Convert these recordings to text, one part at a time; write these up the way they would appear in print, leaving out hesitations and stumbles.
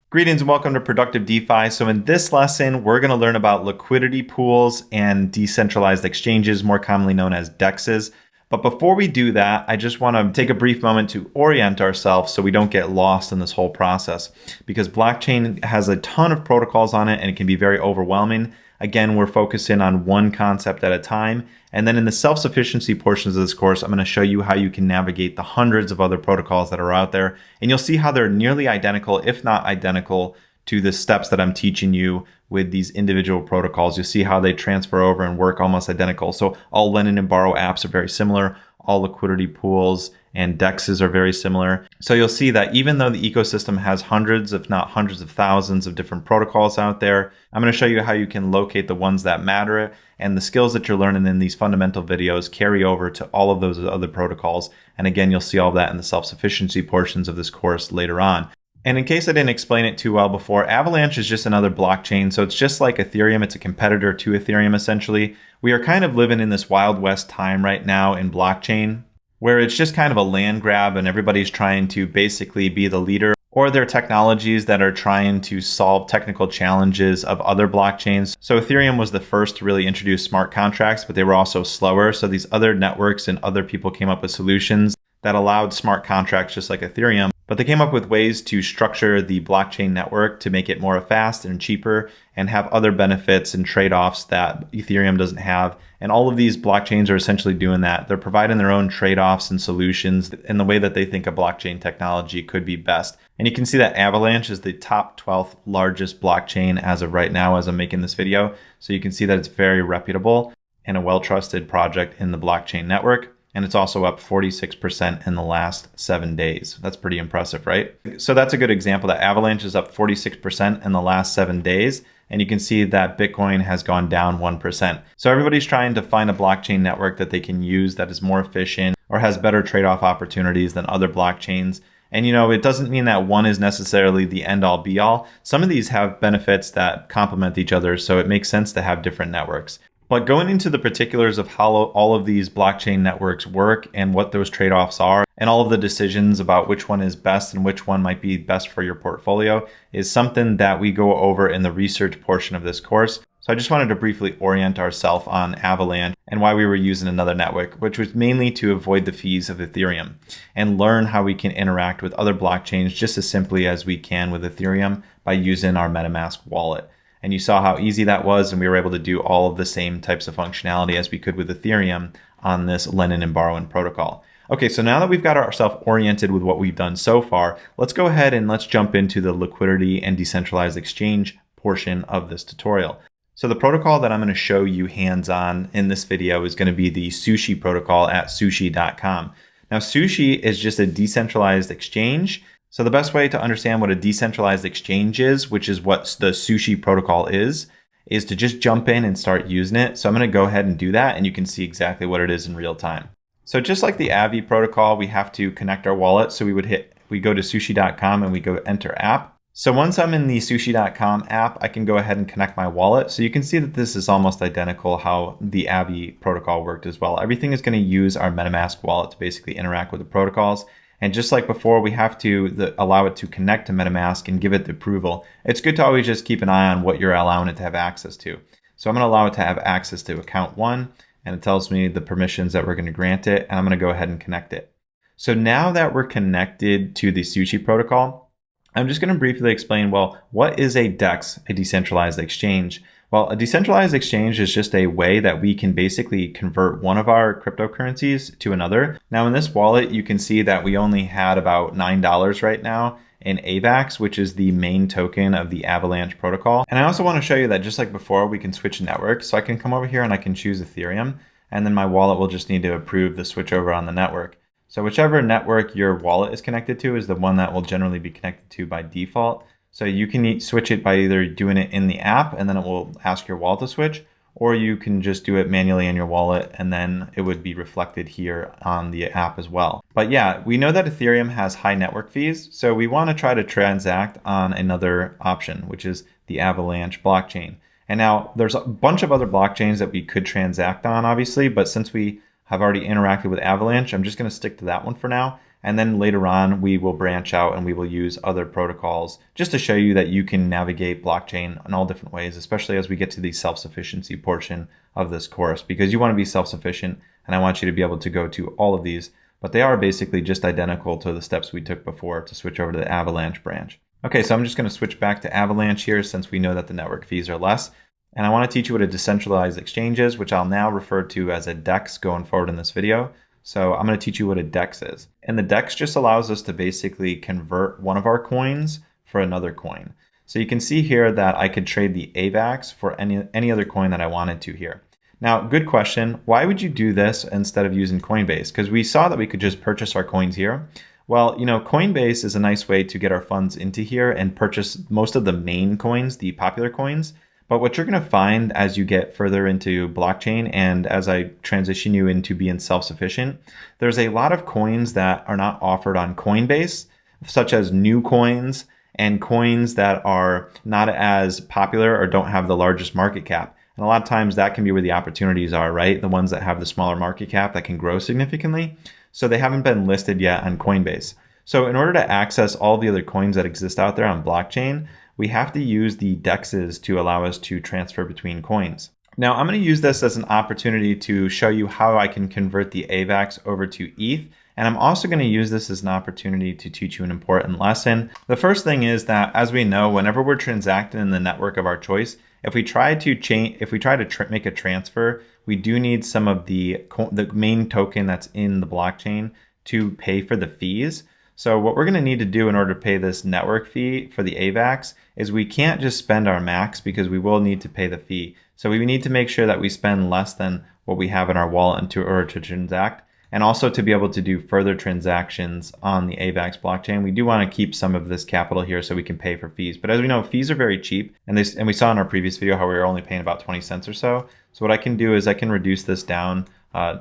Greetings and welcome to Productive DeFi. So in this lesson, we're going to learn about liquidity pools and decentralized exchanges, more commonly known as DEXs. But before we do that, I just want to take a brief moment to orient ourselves so we don't get lost in this whole process, because blockchain has a ton of protocols on it and it can be very overwhelming. Again, we're focusing on one concept at a time. And then in the self-sufficiency portions of this course, I'm going to show you how you can navigate the hundreds of other protocols that are out there. And you'll see how they're nearly identical, if not identical, to the steps that I'm teaching you with these individual protocols. You'll see how they transfer over and work almost identical. So all lend and borrow apps are very similar. All liquidity pools and DEXs are very similar. So you'll see that even though the ecosystem has hundreds, if not hundreds of thousands of different protocols out there, I'm going to show you how you can locate the ones that matter, and the skills that you're learning in these fundamental videos carry over to all of those other protocols. And again, you'll see all of that in the self-sufficiency portions of this course later on. And in case I didn't explain it too well before, Avalanche is just another blockchain. So it's just like Ethereum. It's a competitor to Ethereum, essentially. We are kind of living in this Wild West time right now in blockchain, where it's just kind of a land grab and everybody's trying to basically be the leader, or there are technologies that are trying to solve technical challenges of other blockchains. So Ethereum was the first to really introduce smart contracts, but they were also slower. So these other networks and other people came up with solutions that allowed smart contracts just like Ethereum, but they came up with ways to structure the blockchain network to make it more fast and cheaper and have other benefits and trade-offs that Ethereum doesn't have. And all of these blockchains are essentially doing that. They're providing their own trade-offs and solutions in the way that they think a blockchain technology could be best. And you can see that Avalanche is the top 12th largest blockchain as of right now as I'm making this video. So you can see that it's very reputable and a well-trusted project in the blockchain network. And it's also up 46% in the last 7 days. That's pretty impressive, right? So that's a good example that Avalanche is up 46% in the last 7 days. And you can see that Bitcoin has gone down 1%. So everybody's trying to find a blockchain network that they can use that is more efficient or has better trade-off opportunities than other blockchains. And it doesn't mean that one is necessarily the end-all be-all. Some of these have benefits that complement each other, so it makes sense to have different networks. But going into the particulars of how all of these blockchain networks work and what those trade-offs are and all of the decisions about which one is best and which one might be best for your portfolio is something that we go over in the research portion of this course. So I just wanted to briefly orient ourselves on Avalanche and why we were using another network, which was mainly to avoid the fees of Ethereum and learn how we can interact with other blockchains just as simply as we can with Ethereum by using our MetaMask wallet. And you saw how easy that was, and we were able to do all of the same types of functionality as we could with Ethereum on this lending and borrowing protocol. Okay, so now that we've got ourselves oriented with what we've done so far, let's go ahead and let's jump into the liquidity and decentralized exchange portion of this tutorial. So the protocol that I'm going to show you hands-on in this video is going to be the Sushi protocol at sushi.com. Now, Sushi is just a decentralized exchange. So the best way to understand what a decentralized exchange is, which is what the Sushi protocol is to just jump in and start using it. So I'm going to go ahead and do that, and you can see exactly what it is in real time. So just like the Avi protocol, we have to connect our wallet. So we go to sushi.com and we go enter app. So once I'm in the sushi.com app, I can go ahead and connect my wallet. So you can see that this is almost identical how the Avi protocol worked as well. Everything is going to use our MetaMask wallet to basically interact with the protocols. And just like before, we have to allow it to connect to MetaMask and give it the approval. It's good to always just keep an eye on what you're allowing it to have access to. So I'm going to allow it to have access to account 1, and it tells me the permissions that we're going to grant it, and I'm going to go ahead and connect it. So now that we're connected to the Sushi protocol, I'm just going to briefly explain, well, what is a DEX, a decentralized exchange? Well, a decentralized exchange is just a way that we can basically convert one of our cryptocurrencies to another. Now in this wallet, you can see that we only had about $9 right now in AVAX, which is the main token of the Avalanche protocol. And I also want to show you that just like before, we can switch networks. So I can come over here and I can choose Ethereum, and then my wallet will just need to approve the switch over on the network. So whichever network your wallet is connected to is the one that will generally be connected to by default. So you can switch it by either doing it in the app and then it will ask your wallet to switch, or you can just do it manually in your wallet and then it would be reflected here on the app as well. But yeah, we know that Ethereum has high network fees, so we want to try to transact on another option, which is the Avalanche blockchain. And now there's a bunch of other blockchains that we could transact on, obviously, but since we have already interacted with Avalanche, I'm just going to stick to that one for now. And then later on, we will branch out and we will use other protocols just to show you that you can navigate blockchain in all different ways, especially as we get to the self-sufficiency portion of this course, because you want to be self-sufficient and I want you to be able to go to all of these, but they are basically just identical to the steps we took before to switch over to the Avalanche branch. Okay, so I'm just going to switch back to Avalanche here since we know that the network fees are less. And I want to teach you what a decentralized exchange is, which I'll now refer to as a DEX going forward in this video. So I'm going to teach you what a DEX is. And the DEX just allows us to basically convert one of our coins for another coin. So you can see here that I could trade the AVAX for any other coin that I wanted to here. Now, good question. Why would you do this instead of using Coinbase? Because we saw that we could just purchase our coins here. Well, Coinbase is a nice way to get our funds into here and purchase most of the main coins, the popular coins. But what you're going to find as you get further into blockchain and as I transition you into being self-sufficient, there's a lot of coins that are not offered on Coinbase, such as new coins and coins that are not as popular or don't have the largest market cap. And a lot of times that can be where the opportunities are, right? The ones that have the smaller market cap that can grow significantly. So they haven't been listed yet on Coinbase. So in order to access all the other coins that exist out there on blockchain, we have to use the DEXs to allow us to transfer between coins. Now I'm going to use this as an opportunity to show you how I can convert the AVAX over to ETH. And I'm also going to use this as an opportunity to teach you an important lesson. The first thing is that, as we know, whenever we're transacting in the network of our choice, if we try to make a transfer, we do need some of the main token that's in the blockchain to pay for the fees. So what we're going to need to do in order to pay this network fee for the AVAX is we can't just spend our max because we will need to pay the fee. So we need to make sure that we spend less than what we have in our wallet in order to transact. And also to be able to do further transactions on the AVAX blockchain, we do want to keep some of this capital here so we can pay for fees. But as we know, fees are very cheap. And we saw in our previous video how we were only paying about 20 cents or so. So what I can do is I can reduce this down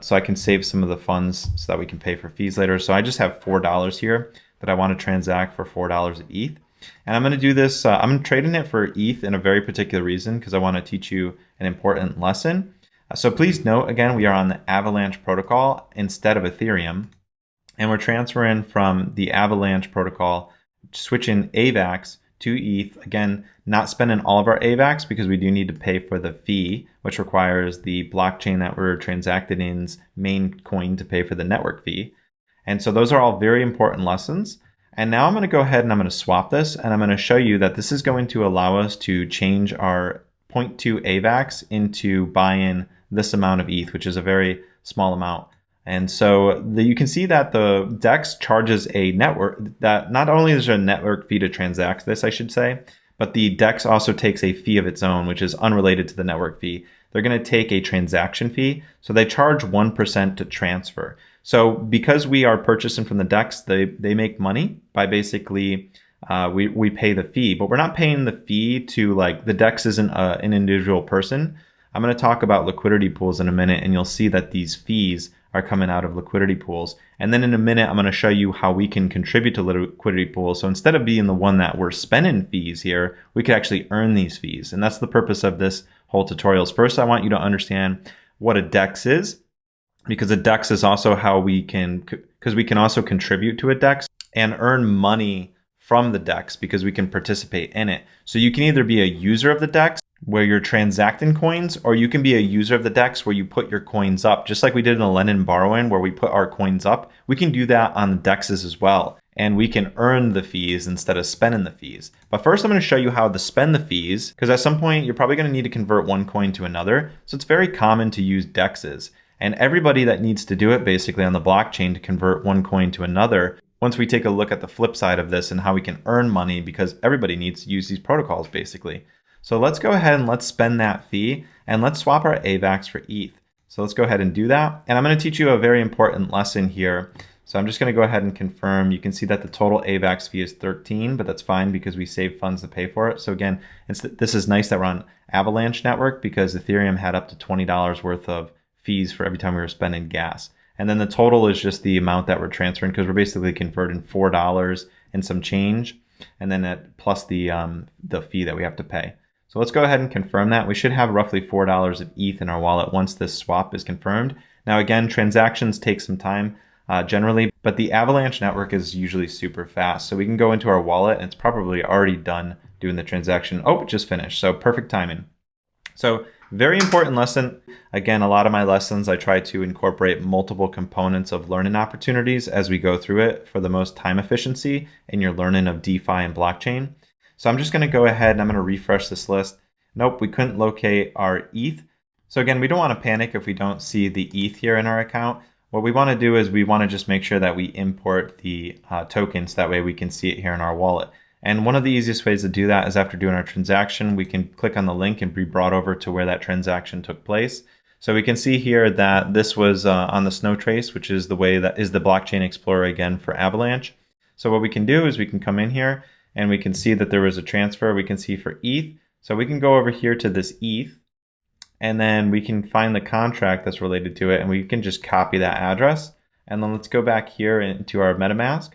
so I can save some of the funds so that we can pay for fees later. So I just have $4 here that I want to transact for $4 of ETH. And I'm going to do this, I'm trading it for ETH in a very particular reason because I want to teach you an important lesson. So please note, again, we are on the Avalanche protocol instead of Ethereum. And we're transferring from the Avalanche protocol, switching AVAX to ETH. Again, not spending all of our AVAX because we do need to pay for the fee, which requires the blockchain that we're transacted in's main coin to pay for the network fee. And so those are all very important lessons. And now I'm going to go ahead and I'm going to swap this and I'm going to show you that this is going to allow us to change our 0.2 AVAX into buying this amount of ETH, which is a very small amount. And so you can see that the DEX charges a network that not only is there a network fee to transact this, I should say, but the DEX also takes a fee of its own, which is unrelated to the network fee. They're going to take a transaction fee. So they charge 1% to transfer. So because we are purchasing from the DEX, they make money by basically we pay the fee, but we're not paying the fee to the DEX isn't an individual person. I'm going to talk about liquidity pools in a minute, and you'll see that these fees are coming out of liquidity pools. And then in a minute, I'm going to show you how we can contribute to liquidity pools. So instead of being the one that we're spending fees here, we could actually earn these fees. And that's the purpose of this whole tutorial. First, I want you to understand what a DEX is, because a DEX is also how we can also contribute to a DEX and earn money from the DEX because we can participate in it. So you can either be a user of the DEX where you're transacting coins, or you can be a user of the DEX where you put your coins up. Just like we did in the lend and borrowing where we put our coins up, we can do that on the DEXs as well. And we can earn the fees instead of spending the fees. But first I'm going to show you how to spend the fees, because at some point you're probably going to need to convert one coin to another. So it's very common to use DEXs. And everybody that needs to do it basically on the blockchain to convert one coin to another, once we take a look at the flip side of this and how we can earn money, because everybody needs to use these protocols basically. So let's go ahead and let's spend that fee and let's swap our AVAX for ETH. So let's go ahead and do that. And I'm going to teach you a very important lesson here. So I'm just going to go ahead and confirm. You can see that the total AVAX fee is 13, but that's fine because we saved funds to pay for it. So again, this is nice that we're on Avalanche network because Ethereum had up to $20 worth of fees for every time we were spending gas. And then the total is just the amount that we're transferring because we're basically converting $4 and some change, and then plus the fee that we have to pay. So let's go ahead and confirm that. We should have roughly $4 of ETH in our wallet once this swap is confirmed. Now again, transactions take some time. generally, but the Avalanche network is usually super fast. So we can go into our wallet and it's probably already done doing the transaction. Oh, it just finished. So perfect timing. So very important lesson. Again, a lot of my lessons, I try to incorporate multiple components of learning opportunities as we go through it for the most time efficiency in your learning of DeFi and blockchain. So I'm just going to go ahead and I'm going to refresh this list. Nope, we couldn't locate our ETH. So again, we don't want to panic if we don't see the ETH here in our account. What we want to do is we want to just make sure that we import the tokens. That way we can see it here in our wallet. And one of the easiest ways to do that is after doing our transaction, we can click on the link and be brought over to where that transaction took place. So we can see here that this was on the Snow Trace, which is the way that is the blockchain explorer again for Avalanche. So what we can do is we can come in here and we can see that there was a transfer we can see for ETH. So we can go over here to this ETH and then we can find the contract that's related to it and we can just copy that address. And then let's go back here into our MetaMask.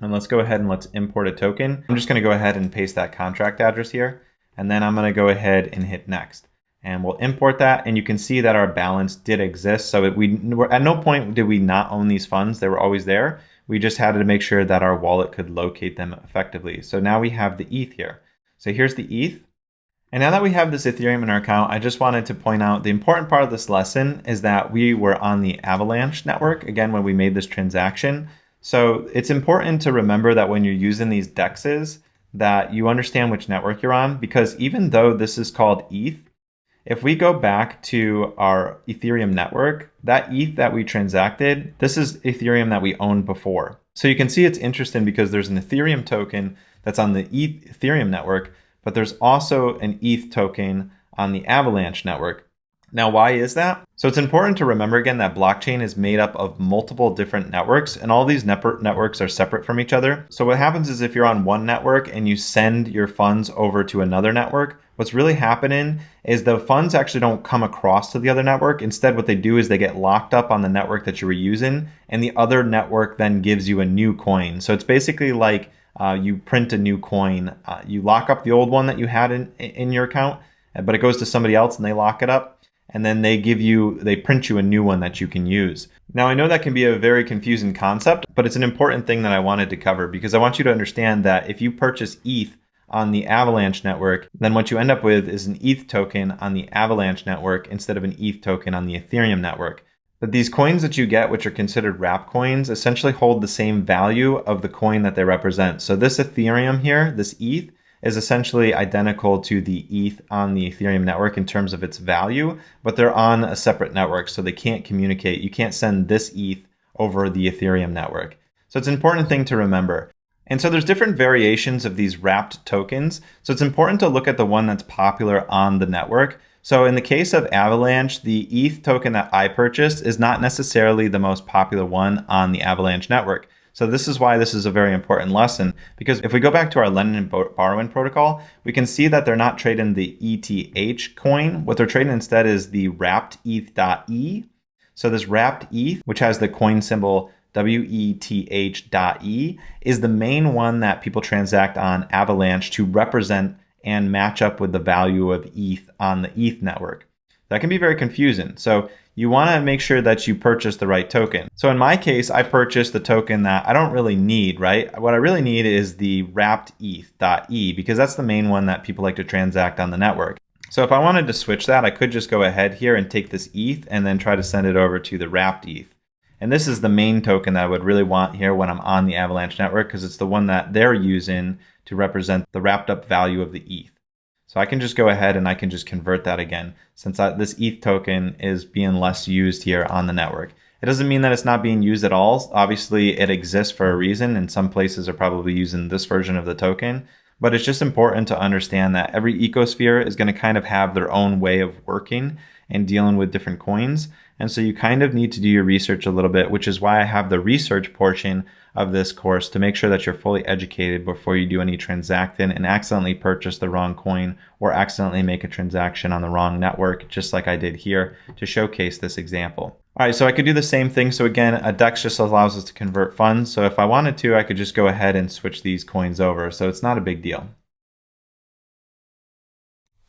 And let's go ahead and let's import a token. I'm just going to go ahead and paste that contract address here. And then I'm going to go ahead and hit next. And we'll import that. And you can see that our balance did exist. So at no point did we not own these funds. They were always there. We just had to make sure that our wallet could locate them effectively. So now we have the ETH here. So here's the ETH. And now that we have this Ethereum in our account, I just wanted to point out the important part of this lesson is that we were on the Avalanche network, again, when we made this transaction. So it's important to remember that when you're using these DEXs, that you understand which network you're on, because even though this is called ETH, if we go back to our Ethereum network, that ETH that we transacted, this is Ethereum that we owned before. So you can see it's interesting because there's an Ethereum token that's on the Ethereum network, but there's also an ETH token on the Avalanche network. Now, why is that? So it's important to remember again that blockchain is made up of multiple different networks and all these networks are separate from each other. So what happens is if you're on one network and you send your funds over to another network, what's really happening is the funds actually don't come across to the other network. Instead, what they do is they get locked up on the network that you were using and the other network then gives you a new coin. So it's basically like you print a new coin. You lock up the old one that you had in your account, but it goes to somebody else and they lock it up. And then they print you a new one that you can use. Now, I know that can be a very confusing concept, but it's an important thing that I wanted to cover because I want you to understand that if you purchase ETH on the Avalanche network, then what you end up with is an ETH token on the Avalanche network instead of an ETH token on the Ethereum network. But these coins that you get, which are considered wrap coins, essentially hold the same value of the coin that they represent. So this Ethereum here, this ETH, is essentially identical to the ETH on the Ethereum network in terms of its value, but they're on a separate network, so they can't communicate. You can't send this ETH over the Ethereum network. So it's an important thing to remember. And so there's different variations of these wrapped tokens. So it's important to look at the one that's popular on the network. So in the case of Avalanche, the ETH token that I purchased is not necessarily the most popular one on the Avalanche network. So this is why this is a very important lesson, because if we go back to our lending and borrowing protocol, we can see that they're not trading the ETH coin. What they're trading instead is the wrapped ETH.E. So this wrapped ETH, which has the coin symbol WETH.E, is the main one that people transact on Avalanche to represent and match up with the value of ETH on the ETH network. That can be very confusing. So you want to make sure that you purchase the right token. So in my case, I purchased the token that I don't really need, right? What I really need is the wrapped ETH.E because that's the main one that people like to transact on the network. So if I wanted to switch that, I could just go ahead here and take this ETH and then try to send it over to the wrapped ETH. And this is the main token that I would really want here when I'm on the Avalanche network because it's the one that they're using to represent the wrapped up value of the ETH. So I can just go ahead and I can just convert that again since this ETH token is being less used here on the network. It doesn't mean that it's not being used at all. Obviously, it exists for a reason and some places are probably using this version of the token. But it's just important to understand that every ecosphere is going to kind of have their own way of working and dealing with different coins. And so you kind of need to do your research a little bit, which is why I have the research portion of this course to make sure that you're fully educated before you do any transacting and accidentally purchase the wrong coin or accidentally make a transaction on the wrong network, just like I did here to showcase this example. All right, so I could do the same thing. So again, a DEX just allows us to convert funds. So if I wanted to, I could just go ahead and switch these coins over. So it's not a big deal.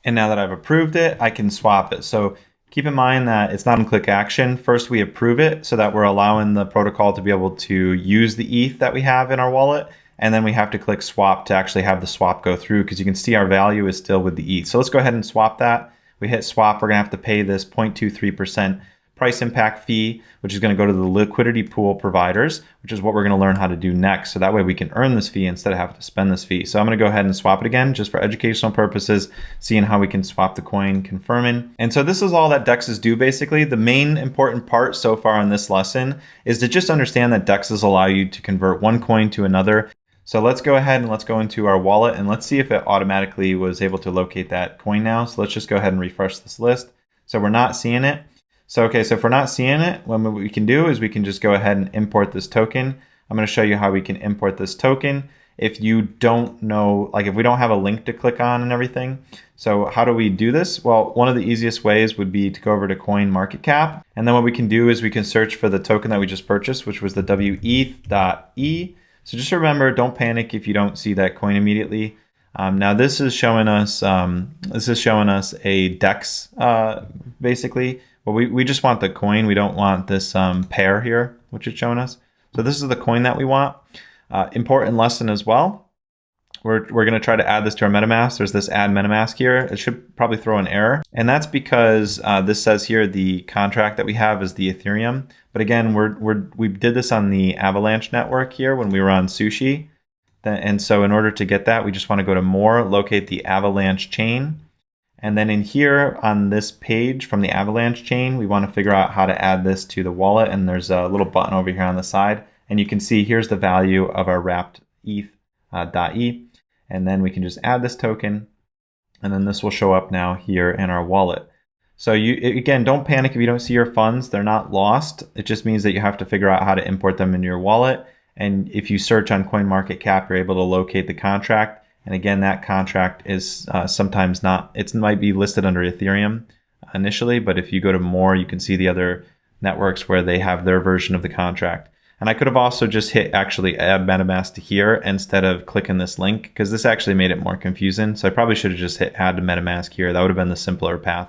And now that I've approved it, I can swap it. So Keep in mind that it's not on click action. First, we approve it so that we're allowing the protocol to be able to use the ETH that we have in our wallet. And then we have to click swap to actually have the swap go through, because you can see our value is still with the ETH. So let's go ahead and swap that. We hit swap. We're going to have to pay this 0.23% price impact fee, which is going to go to the liquidity pool providers, which is what we're going to learn how to do next. So that way we can earn this fee instead of having to spend this fee. So I'm going to go ahead and swap it again just for educational purposes, seeing how we can swap the coin, confirming. And so this is all that DEXs do basically. The main important part so far in this lesson is to just understand that DEXs allow you to convert one coin to another. So let's go ahead and let's go into our wallet and let's see if it automatically was able to locate that coin now. So let's just go ahead and refresh this list. So we're not seeing it. So, okay, so if we're not seeing it, what we can do is we can just go ahead and import this token. I'm going to show you how we can import this token. If you don't know, like if we don't have a link to click on and everything. So how do we do this? Well, one of the easiest ways would be to go over to CoinMarketCap. And then what we can do is we can search for the token that we just purchased, which was the WETH.E. So just remember, don't panic if you don't see that coin immediately. Now this is showing us a DEX basically. Well, we just want the coin. We don't want this pair here, which it's showing us. So this is the coin that we want. Important lesson as well. We're going to try to add this to our MetaMask. There's this add MetaMask here. It should probably throw an error. And that's because this says here the contract that we have is the Ethereum. But again, we did this on the Avalanche network here when we were on Sushi. And so in order to get that, we just want to go to more, locate the Avalanche chain. And then in here on this page from the Avalanche chain, we want to figure out how to add this to the wallet. And there's a little button over here on the side. And you can see here's the value of our wrapped ETH.E. And then we can just add this token. And then this will show up now here in our wallet. So again, don't panic if you don't see your funds. They're not lost. It just means that you have to figure out how to import them into your wallet. And if you search on CoinMarketCap, you're able to locate the contract. And again, that contract is sometimes not, it might be listed under Ethereum initially, but if you go to more, you can see the other networks where they have their version of the contract. And I could have also just hit actually add MetaMask to here instead of clicking this link, because this actually made it more confusing. So I probably should have just hit add to MetaMask here. That would have been the simpler path.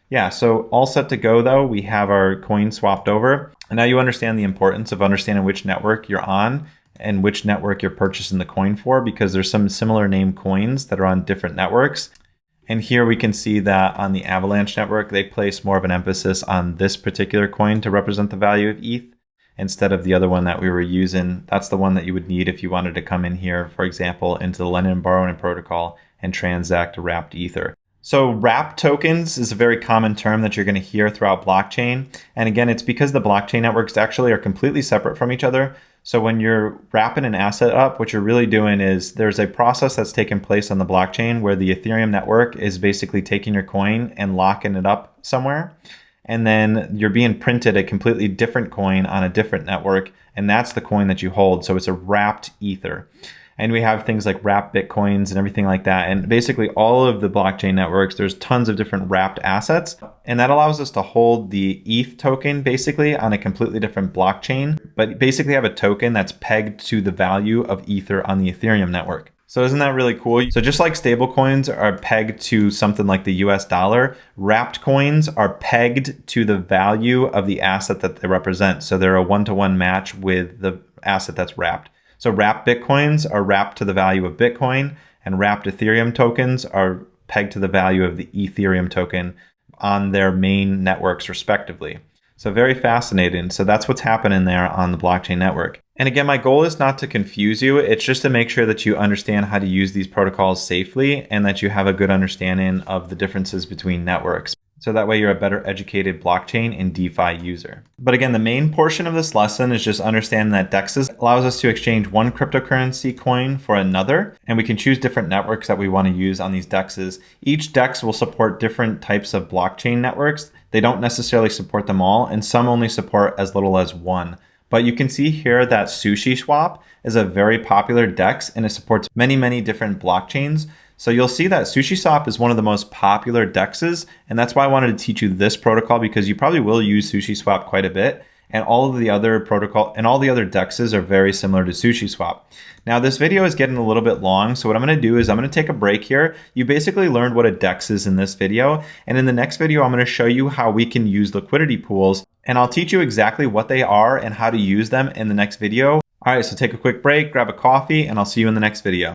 Yeah, so all set to go though. We have our coin swapped over. And now you understand the importance of understanding which network you're on and which network you're purchasing the coin for, because there's some similar name coins that are on different networks. And here we can see that on the Avalanche network, they place more of an emphasis on this particular coin to represent the value of ETH instead of the other one that we were using. That's the one that you would need if you wanted to come in here, for example, into the lending and borrowing protocol and transact wrapped Ether. So wrapped tokens is a very common term that you're going to hear throughout blockchain. And again, it's because the blockchain networks actually are completely separate from each other. So when you're wrapping an asset up, what you're really doing is there's a process that's taking place on the blockchain where the Ethereum network is basically taking your coin and locking it up somewhere. And then you're being printed a completely different coin on a different network. And that's the coin that you hold. So it's a wrapped Ether. And we have things like wrapped Bitcoins and everything like that. And basically all of the blockchain networks, there's tons of different wrapped assets. And that allows us to hold the ETH token basically on a completely different blockchain, but basically have a token that's pegged to the value of Ether on the Ethereum network. So isn't that really cool? So just like stable coins are pegged to something like the US dollar, wrapped coins are pegged to the value of the asset that they represent. So they're a one-to-one match with the asset that's wrapped. So wrapped Bitcoins are wrapped to the value of Bitcoin, and wrapped Ethereum tokens are pegged to the value of the Ethereum token on their main networks respectively. So very fascinating. So that's what's happening there on the blockchain network. And again, my goal is not to confuse you. It's just to make sure that you understand how to use these protocols safely and that you have a good understanding of the differences between networks. So that way you're a better educated blockchain and DeFi user. But again, the main portion of this lesson is just understanding that DEXs allows us to exchange one cryptocurrency coin for another, and we can choose different networks that we want to use on these DEXs. Each DEX will support different types of blockchain networks. They don't necessarily support them all, and some only support as little as one. But you can see here that Sushi Swap is a very popular DEX and it supports many, many different blockchains. So you'll see that SushiSwap is one of the most popular DEXs, and that's why I wanted to teach you this protocol, because you probably will use SushiSwap quite a bit. and all of the other protocol and all the other DEXs are very similar to SushiSwap. Now this video is getting a little bit long, so what I'm going to do is I'm going to take a break here. You basically learned what a DEX is in this video, and in the next video I'm going to show you how we can use liquidity pools, and I'll teach you exactly what they are and how to use them in the next video. All right, so take a quick break, grab a coffee, and I'll see you in the next video.